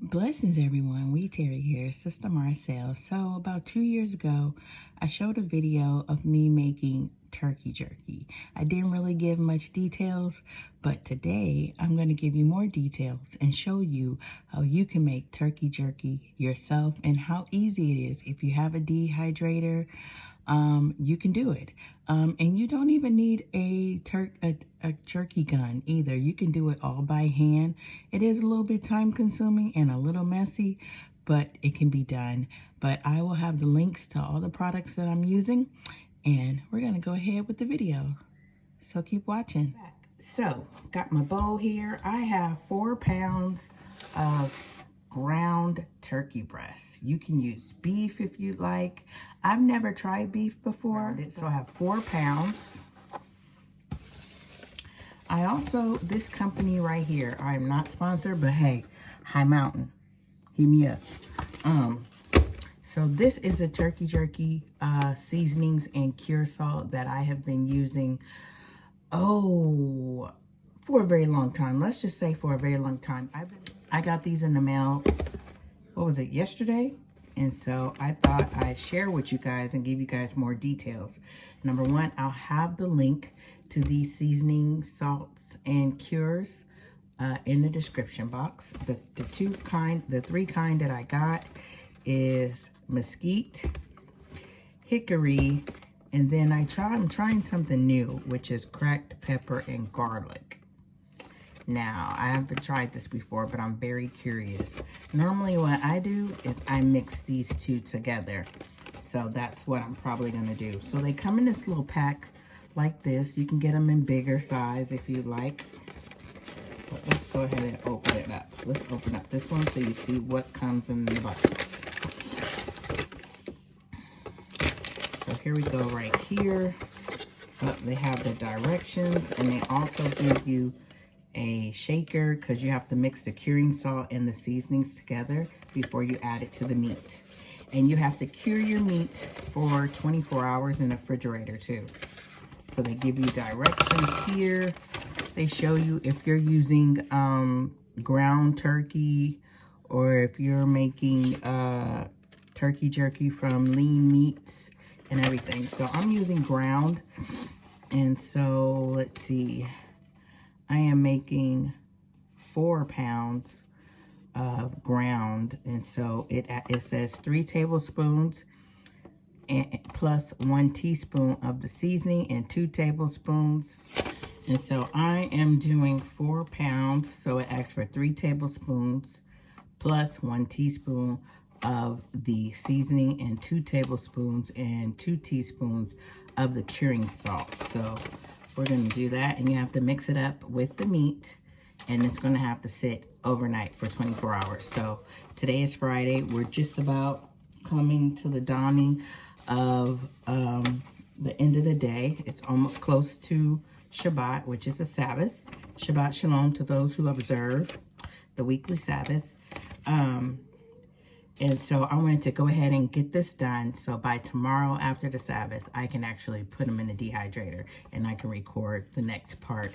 Blessings, everyone. Terry here, Sister Marcel. So about 2 years ago, I showed a video of me making turkey jerky. I didn't really give much details, but today I'm going to give you more details and show you how you can make turkey jerky yourself and how easy it is. If you have a dehydrator, you can do it. And you don't even need a jerky gun either. You can do it all by hand. It is a little bit time consuming and a little messy, but it can be done. But I will have the links to all the products that I'm using, and we're gonna go ahead with the video. So keep watching. So, got my bowl here. I have 4 pounds of ground turkey breast. You can use beef if you'd like. I've never tried beef before, so I have 4 pounds. I also, this company right here, I'm not sponsored, but hey, hi Mountain, hit me up. So this is the turkey jerky seasonings and cure salt that I have been using, for a very long time. Let's just say for a very long time. I got these in the mail, what was it, yesterday? And so I thought I'd share with you guys and give you guys more details. Number one, I'll have the link to these seasoning salts and cures in the description box. The three kind that I got is mesquite, hickory, and then I'm trying something new, which is cracked pepper and garlic. Now, I haven't tried this before, but I'm very curious. Normally what I do is I mix these two together. So that's what I'm probably gonna do. So they come in this little pack like this. You can get them in bigger size if you like. But let's go ahead and open it up. Let's open up this one so you see what comes in the box. So here we go right here. They have the directions, and they also give you a shaker because you have to mix the curing salt and the seasonings together before you add it to the meat. And you have to cure your meat for 24 hours in the refrigerator too. So they give you directions here. They show you if you're using ground turkey or if you're making turkey jerky from lean meats and everything. So I'm using ground. And so let's see. I am making 4 pounds of ground, and so it says 3 tablespoons and plus 1 teaspoon of the seasoning and 2 tablespoons. And so I am doing 4 pounds, so it asks for 3 tablespoons plus 1 teaspoon of the seasoning and 2 tablespoons and 2 teaspoons of the curing salt. So we're going to do that, and you have to mix it up with the meat, and it's going to have to sit overnight for 24 hours. So today is Friday. We're just about coming to the dawning of the end of the day. It's almost close to Shabbat, which is the Sabbath. Shabbat Shalom to those who observe the weekly Sabbath. And so I wanted to go ahead and get this done. So by tomorrow after the Sabbath, I can actually put them in the dehydrator and I can record the next part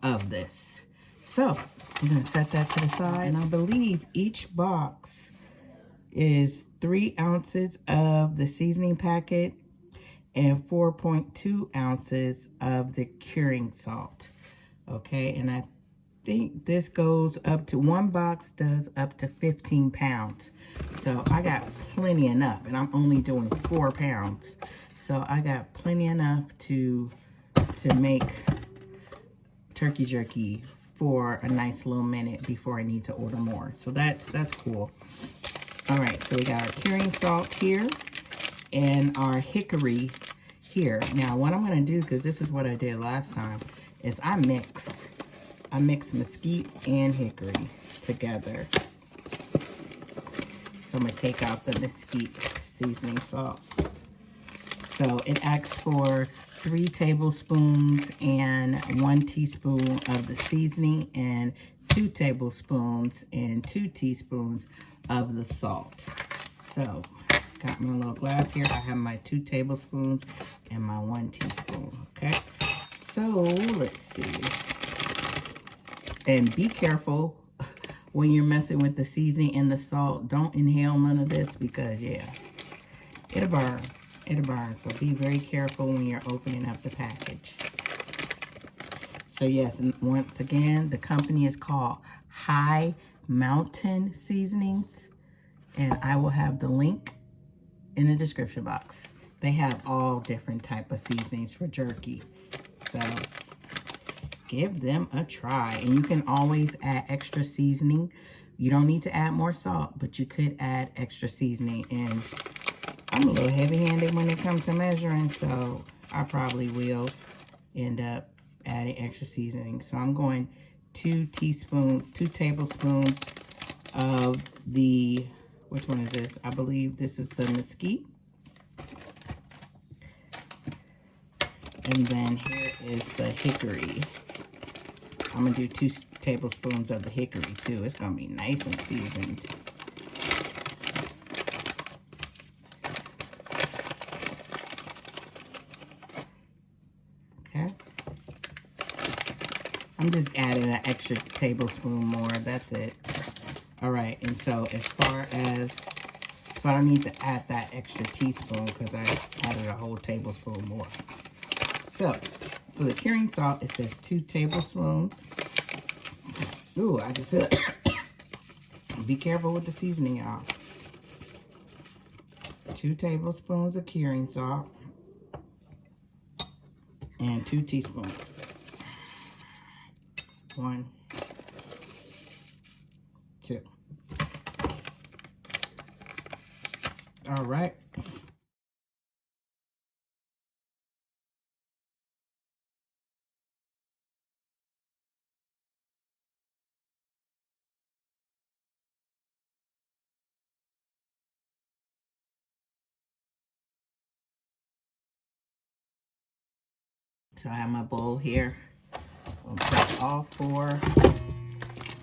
of this. So I'm going to set that to the side. And I believe each box is 3 ounces of the seasoning packet and 4.2 ounces of the curing salt. Okay, and I think this goes up to, one box does up to 15 pounds. So I got plenty enough, and I'm only doing 4 pounds. So I got plenty enough to make turkey jerky for a nice little minute before I need to order more. So that's cool. All right, so we got our curing salt here and our hickory here. Now what I'm gonna do, because this is what I did last time, is I mix mesquite and hickory together. So I'm gonna take out the mesquite seasoning salt. So it asks for 3 tablespoons and 1 teaspoon of the seasoning and 2 tablespoons and 2 teaspoons of the salt. So got my little glass here. I have my 2 tablespoons and my 1 teaspoon, okay? So let's see. And be careful when you're messing with the seasoning and the salt, don't inhale none of this because, yeah, it'll burn. It'll burn. So be very careful when you're opening up the package. So, yes, and once again, the company is called Mountain Seasonings. And I will have the link in the description box. They have all different type of seasonings for jerky. So, give them a try. And you can always add extra seasoning. You don't need to add more salt, but you could add extra seasoning. And I'm a little heavy-handed when it comes to measuring, so I probably will end up adding extra seasoning. So I'm going 2 tablespoons of the, which one is this? I believe this is the mesquite. And then here is the hickory. I'm going to do 2 tablespoons of the hickory too. It's going to be nice and seasoned. Okay. I'm just adding an extra tablespoon more. That's it. All right. And so as far as, so I don't need to add that extra teaspoon because I added a whole tablespoon more. So for the curing salt, it says 2 tablespoons. Ooh, I can feel it. Be careful with the seasoning, y'all. 2 tablespoons of curing salt. And 2 teaspoons. 1, 2. All right. So I have my bowl here. I'll put all 4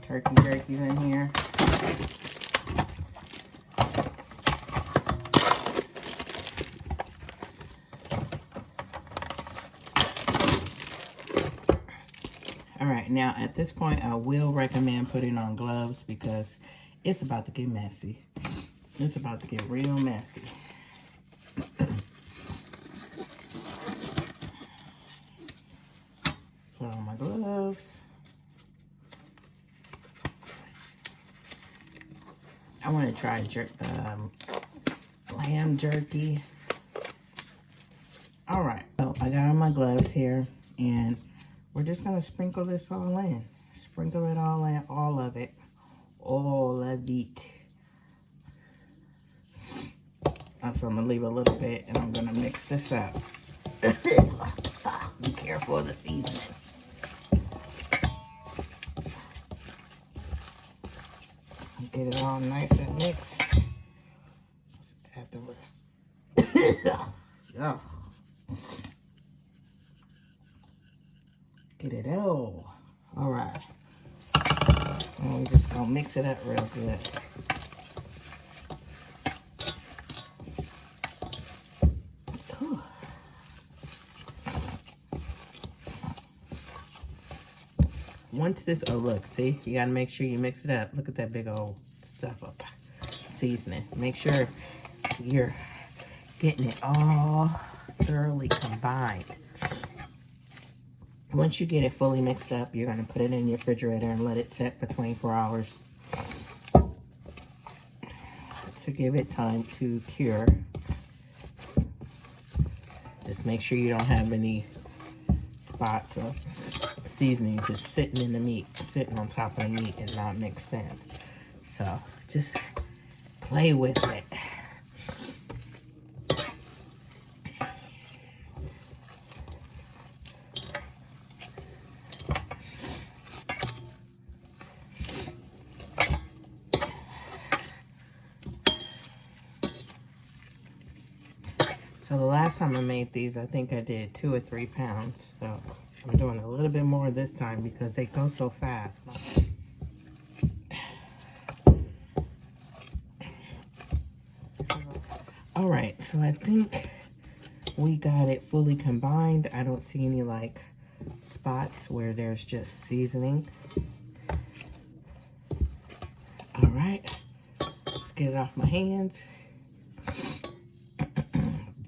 turkey jerkies in here. All right, now at this point, I will recommend putting on gloves because it's about to get messy. It's about to get real messy. Put on my gloves. I want to try lamb jerky. All right, so I got on my gloves here, and we're just gonna sprinkle this all in. Sprinkle it all in, all of it. All of it. So I'm gonna leave a little bit, and I'm gonna mix this up. Be careful of the seasoning. So get it all nice and mixed. Let's add the rest. Yeah. Get it all. All right. And we're just gonna mix it up real good. Whew. Once this, oh look, see, you gotta make sure you mix it up. Look at that big old stuff up. Seasoning. Make sure you're getting it all thoroughly combined. Once you get it fully mixed up, you're going to put it in your refrigerator and let it set for 24 hours to give it time to cure. Just make sure you don't have any spots of seasoning just sitting in the meat, sitting on top of the meat and not mixed in. So just play with it. So the last time I made these, I think I did 2 or 3 pounds. So I'm doing a little bit more this time because they go so fast. All right, so I think we got it fully combined. I don't see any like spots where there's just seasoning. All right, let's get it off my hands.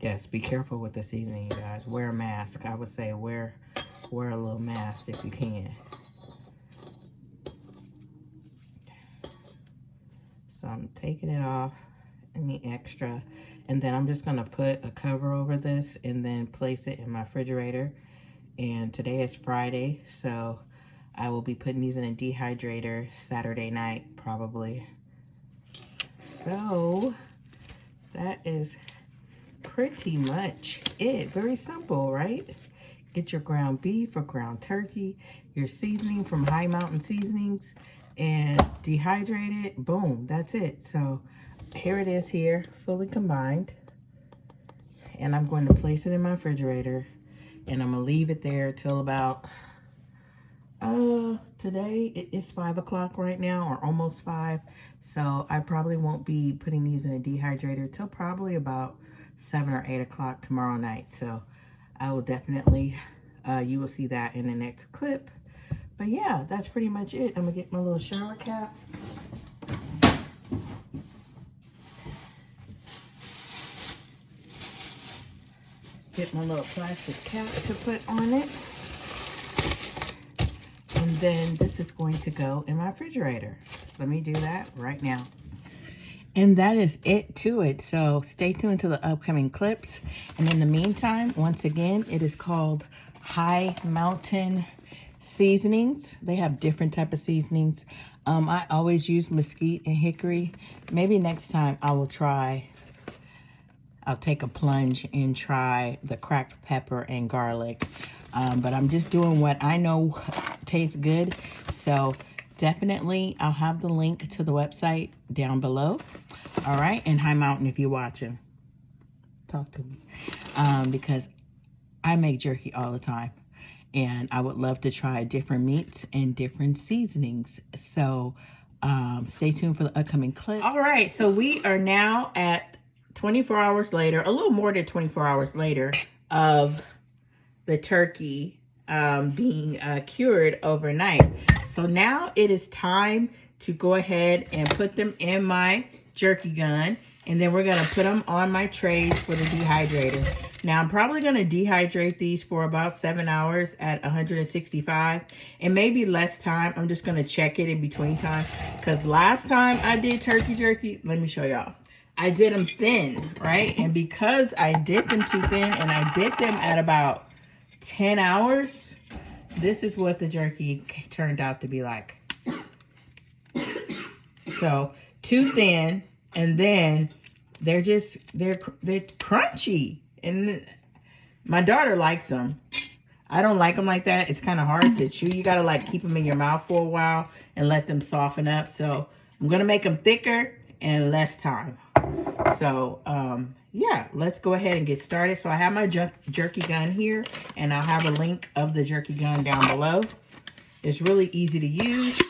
Yes, be careful with the seasoning, you guys. Wear a mask. I would say wear a little mask if you can. So I'm taking it off, any extra, and then I'm just gonna put a cover over this and then place it in my refrigerator. And today is Friday, so I will be putting these in a dehydrator Saturday night, probably. So that is pretty much it. Very simple, right? Get your ground beef or ground turkey, your seasoning from Mountain Seasonings, and dehydrate it. Boom, that's it. So here it is here, fully combined. And I'm going to place it in my refrigerator, and I'm gonna leave it there till about, today it is 5 o'clock right now, or almost 5. So I probably won't be putting these in a dehydrator till probably about 7 or 8 o'clock tomorrow night. So I will definitely, you will see that in the next clip. But yeah, that's pretty much it. I'm gonna get my little shower cap. Get my little plastic cap to put on it. And then this is going to go in my refrigerator. Let me do that right now. And that is it to it. So stay tuned to the upcoming clips. And in the meantime, once again, it is called Mountain Seasonings. They have different type of seasonings. I always use mesquite and hickory. Maybe next time I'll take a plunge and try the cracked pepper and garlic. But I'm just doing what I know tastes good. So definitely, I'll have the link to the website down below. All right, and hi Mountain, if you're watching, talk to me. Because I make jerky all the time, and I would love to try different meats and different seasonings. So stay tuned for the upcoming clip. All right, so we are now at 24 hours later, a little more than 24 hours later, of the turkey being cured overnight. So now it is time to go ahead and put them in my jerky gun, and then we're gonna put them on my trays for the dehydrator. Now I'm probably gonna dehydrate these for about 7 hours at 165, and maybe less time. I'm just gonna check it in between time, because last time I did turkey jerky, let me show y'all. I did them thin, right? And because I did them too thin, and I did them at about 10 hours, this is what the jerky turned out to be like. So too thin, and then they're crunchy, and my daughter likes them. I don't like them like that. It's kind of hard to chew. You gotta like keep them in your mouth for a while and let them soften up. So I'm gonna make them thicker and less time. So yeah, let's go ahead and get started. So I have my jerky gun here, and I'll have a link of the jerky gun down below. It's really easy to use.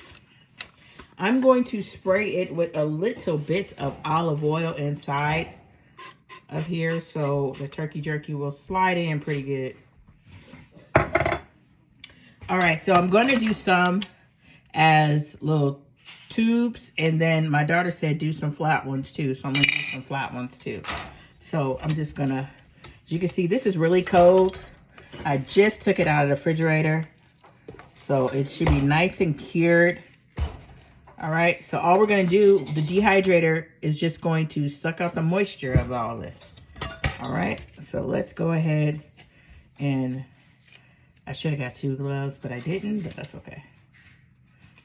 I'm going to spray it with a little bit of olive oil inside of here, so the turkey jerky will slide in pretty good. All right, so I'm going to do some as little tubes, and then my daughter said do some flat ones too, so I'm going to do some flat ones too. So I'm just going to, as you can see, this is really cold. I just took it out of the refrigerator, so it should be nice and cured. All right, so all we're gonna do, the dehydrator is just going to suck out the moisture of all this. All right, so let's go ahead, and I should have got 2 gloves, but I didn't, but that's okay.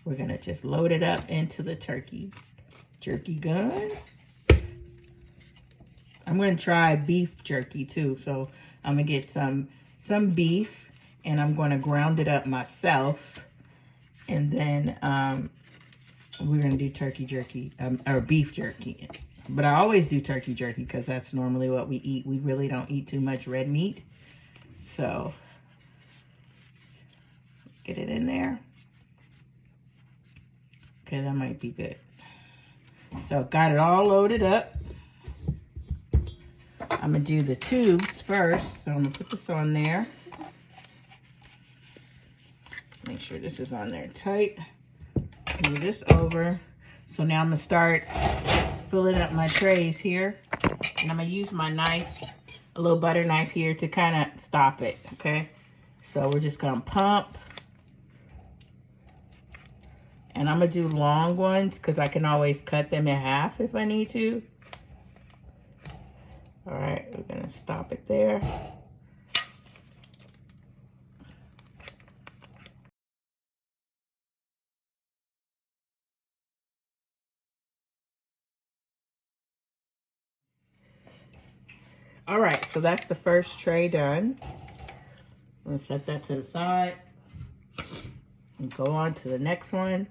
We're gonna just load it up into the turkey jerky gun. I'm gonna try beef jerky too, so I'm gonna get some beef, and I'm gonna ground it up myself, and then we're gonna do turkey jerky, or beef jerky. But I always do turkey jerky because that's normally what we eat. We really don't eat too much red meat. So get it in there. Okay, that might be good. So got it all loaded up. I'm gonna do the tubes first. So I'm gonna put this on there. Make sure this is on there tight. Move this over. So now I'm gonna start filling up my trays here. And I'm gonna use my knife, a little butter knife here to kind of stop it, okay? So we're just gonna pump. And I'm gonna do long ones because I can always cut them in half if I need to. All right, we're gonna stop it there. All right, so that's the first tray done. I'm gonna set that to the side and go on to the next one.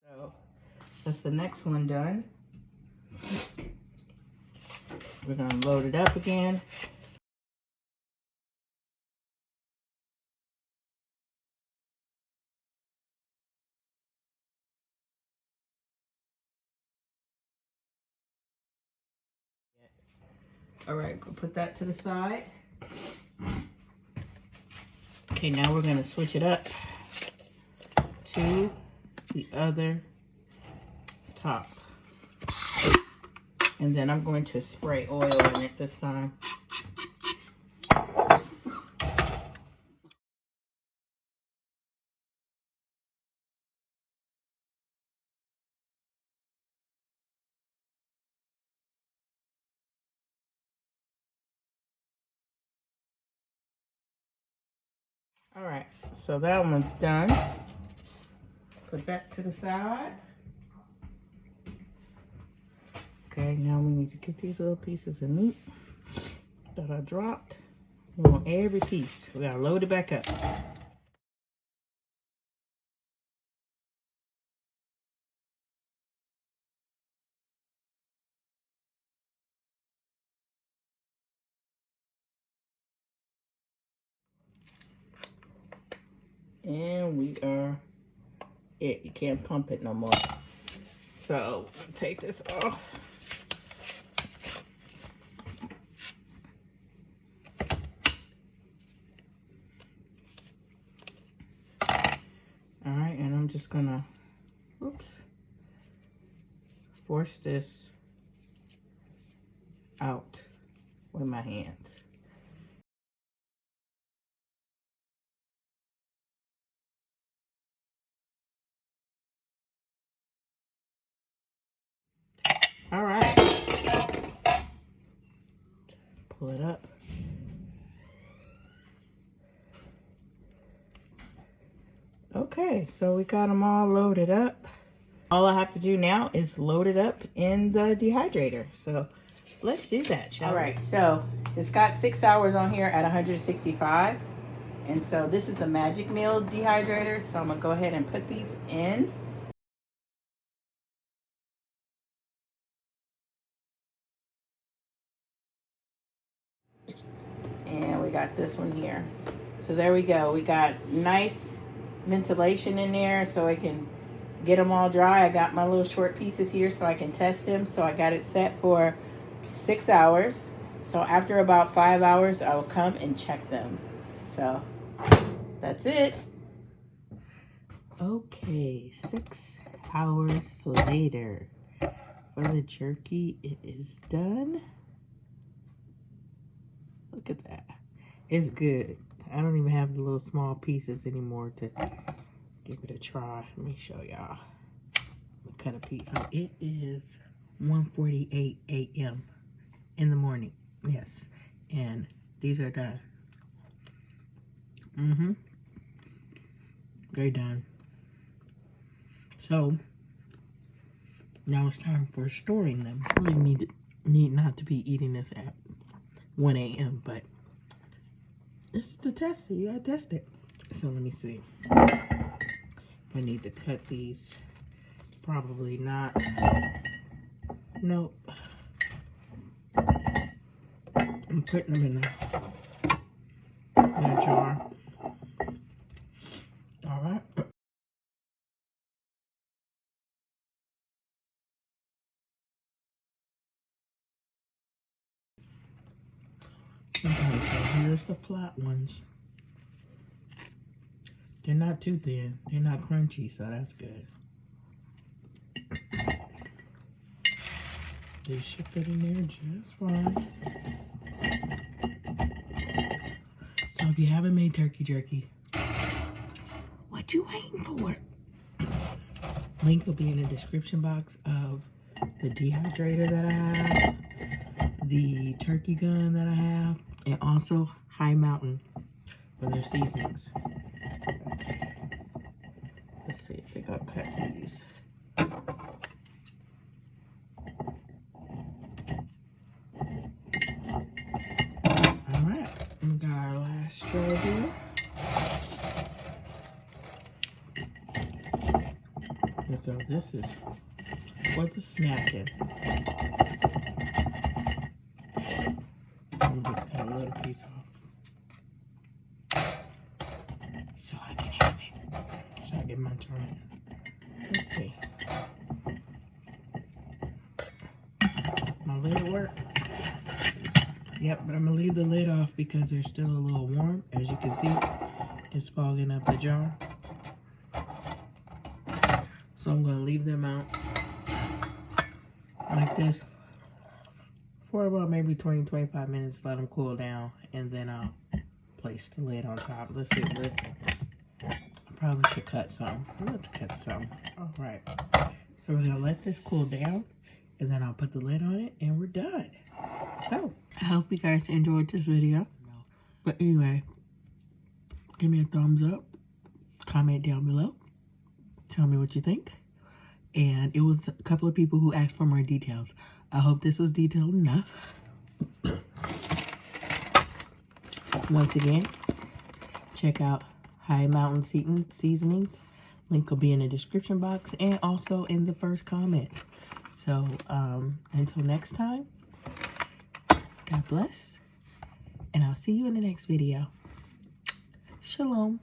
So that's the next one done. We're gonna load it up again. All right, go put that to the side. Okay, now we're gonna switch it up to the other top. And then I'm going to spray oil in it this time. All right, so that one's done. Put that to the side. Okay, now we need to get these little pieces of meat that I dropped. We want every piece. We gotta load it back up. And we are it. You can't pump it no more. So take this off. All right, and I'm just gonna, oops, force this out with my hands. All right, pull it up. Okay, so we got them all loaded up. All I have to do now is load it up in the dehydrator. So let's do that, shall we? All right, so it's got 6 hours on here at 165. And so this is the Magic Meal dehydrator. So I'm gonna go ahead and put these in. And we got this one here. So there we go. We got nice ventilation in there so I can get them all dry. I got my little short pieces here so I can test them. So I got it set for 6 hours. So after about 5 hours, I will come and check them. So that's it. Okay, 6 hours later. For the jerky, it is done. Look at that. It's good. I don't even have the little small pieces anymore to give it a try. Let me show y'all. Cut a piece. So it is 1:48 a.m. in the morning. Yes. And these are done. They're done. So now it's time for storing them. Really need not to be eating this at 1 a.m. but it's to test it. You gotta test it. So let me see. If I need to cut these. Probably not. Nope. I'm putting them in a jar. All right. Okay, so here's the flat ones. They're not too thin. They're not crunchy, so that's good. They should fit in there just fine. So if you haven't made turkey jerky, what you waiting for? Link will be in the description box of the dehydrator that I have, the turkey gun that I have, and also Mountain for their seasonings. Okay. Let's see if they got cut these. Alright, we got our last straw here. And so this is for the snacking. I'm just cut a little piece off so I can have it. So I can munch on it. Let's see. My lid work. Yep, but I'm gonna leave the lid off because they're still a little warm. As you can see, it's fogging up the jar. So I'm gonna leave them out like this for about maybe 20-25 minutes, let them cool down, and then I'll place the lid on top. Let's see, I probably should cut some. Let's cut some. All right, so we're gonna let this cool down, and then I'll put the lid on it, and we're done. So, I hope you guys enjoyed this video. But anyway, give me a thumbs up, comment down below, tell me what you think. And it was a couple of people who asked for more details. I hope this was detailed enough. Once again, check out Mountain Seasonings. Link will be in the description box and also in the first comment. So, until next time, God bless, and I'll see you in the next video. Shalom.